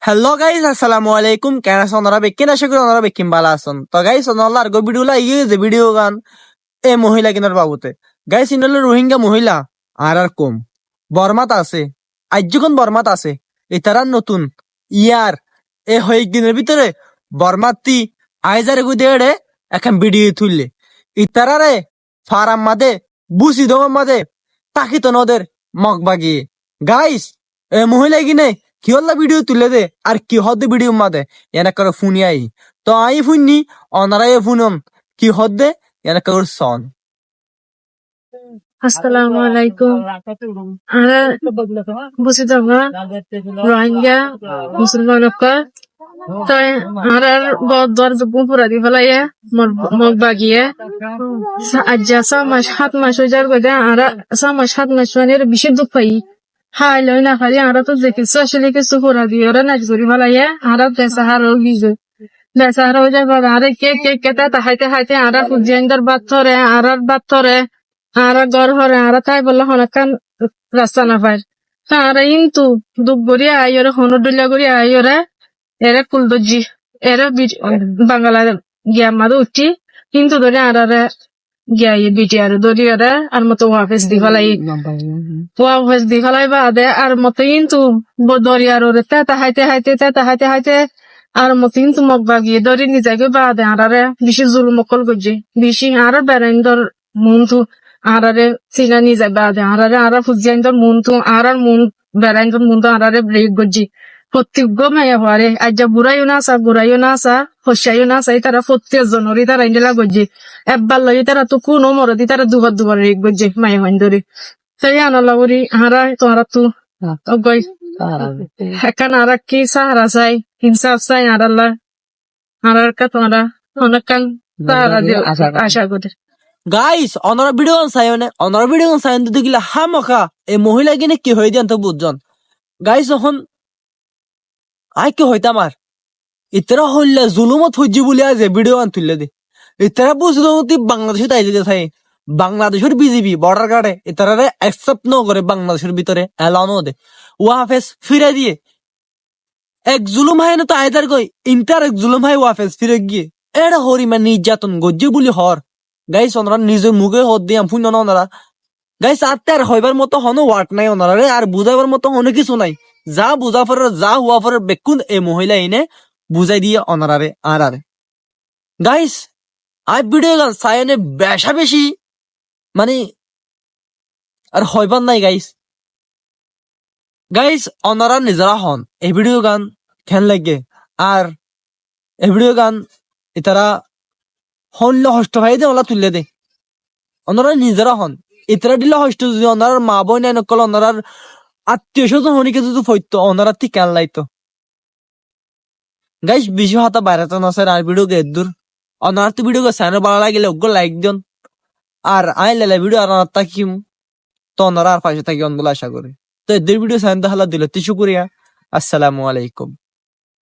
Hello guys, আসসালামু আলাইকুম। কেন আছেন ওনারা? বেকিন আশা করি ওনারা বেকিন ভালো আছেন। তো গাইস ওনারা আর ভিডিও লাগিয়ে যে ভিডিও গান এ মহিলা কিনার বাবুতে গাইস ইনলে রোহিঙ্গা মহিলা আর কম বর্মাত আছে, আজ্যখন বর্মাত আছে। এটারা নতুন ইয়ার এ হয়ে দিনের ভিতরে বর্মাতি আইজারে গু দেড়ে এখন ভিডিও তুললে ইতারারে ফারাম মাদে বুসি দম মাদে তাকিত নদের মগ বাগিয়ে গাইস এ মহিলা কিনে কি হল্লা ভিডিও তুলে দে আর কি হদ্দে ভিডিও মাদে এনে করে ফুনি আই তো আই ফুননি অনারাই ফুনন কি হদ্দে এনে করে সন। আসসালামু আলাইকুম। আমরা বুঝি তোমরা রোহিঙ্গা মুসলমানকা তাই আর বদর পুরা দি ফেলাইয়া মগ বাগিয়ে আজ 6 মাস হয়ে যার কথা আর 6 মাস মানে বেশি দুঃখ পাই হাই লই না খালি আর তো দেখেছি আসলে কিছু পুরা দিয়ে ওরা নাচ করি ফেলাইয়া আর বেসাহার গিয়ে বেসাহার হয়ে যাবে আর কে কেটা হাইতে হাইতে আর ফুজিয়াঙ্গার বাদ ধরে আর গড় হরে আর তাই বললো হনকান রাস্তা না পায় আর কিন্তু দুঃখ গড়িয়া আইরে হনডুলিয়া গড়িয়া আইরে এরে কুলদজি এরে বাংলা গিয়া মাদু উঠি কিন্তু ধরে আর গিয়া বিটি আর ধরি আর মতো ওয়াফেস দি ফেলাই ওয়াফেস দি ফেলাই বাদে আর মতো কিন্তু দরিয়ার ওরে তেতা হাইতে আর মতো কিন্তু মগ বাগিয়ে দরি নিজাকে বাদে আর বেশি জুলুমকল গজি বেশি আর বেড়াইন্দর মনতু আরারে চিনা নি যাবে আরারে ফুজিয়াইন্দর মুনতু আরার মুন বেড়াইন্দর মুনতু আরারে ব্রেক গজি প্রত্যেক মাইয়া হরে আজ বুড়াইও না আসা হসাইও না আসা তারা 40 জনেরই তারা ইন্ডিলা গজি একবার লই তারা তো কোনো মরদি তারা দুবার রেক গজি মাইয়া হইন ধরে সেই আনালাবরি হারা তোরা তু গই এখন আর কি সাহারা চাই ইনসাফ চাই আরাল্লা আরার কা তোরা অনেকক্ষণ তারা আশা করে গাইস অনারা ভিডিও সাইনে অনারা ভিডিও সাইন দিতে গেলে হামখা এই মহিলা কিনে কি হয়ে দেন তো বুঝজন গাইস এখন আই কি হইতাম আর ইতরা হইলে জুলুমত হইজি বলে আজ ভিডিও আন তুললে দে ইতরা বুঝলো বাংলাদেশে তাই দিতে চাই বাংলাদেশের বিজেপি বর্ডার গার্ডে ইতরারে অ্যাকসেপ্ট ন করে বাংলাদেশের ভিতরে এলানো দে ওয়াফেস ফিরে দিয়ে এক জুলুম হয় না তো আয়দার কই ইন্টার এক জুলুম হয় ওয়াফেস ফিরে গিয়ে এটা হরিমা নির্যাতন গজ্জি বলি হর গাইস ওনারা নিজের মুখে হদ দিয়ে ফুন না ওনারা গাইস আর হইবার মতো হনো ওয়ার্ড নাই ওনারা আর বুঝাইবার মতো হনো কিছু নাই যা বুঝা ফেরার যা হওয়া ফেরার বেকুন এই মহিলা এনে বুঝাই দিয়ে ওনারারে আর গাইস আই ভিডিও গান সাইনে বেশা বেশি মানে আর হইবার নাই গাইস ওনারা নিজেরা হন এই ভিডিও গান খেন লাগে আর এই ভিডিও গান এতারা হনলে হষ্ট ভাই দে ওলা তুললে দে ওনারা নিজেরা হন ইতরা দিলে হষ্ট যদি ওনার মা বোন নাই নকল ওনার আত্মীয় স্বজন হনিকে যদি ফইতো ওনারা ঠিক কেন লাইতো গাইস বেশি হাতা বাইরে তো না স্যার আর ভিডিও গে দূর ওনার তো ভিডিও গে সাইনে ভালো লাগিলে ওগো লাইক দিন আর আই লেলা ভিডিও আর তাকিম তো ওনারা আর পাশে থাকি অনগুলো আশা করি তো এদের ভিডিও সাইন তাহলে দিলে শুকরিয়া। আসসালামু আলাইকুম।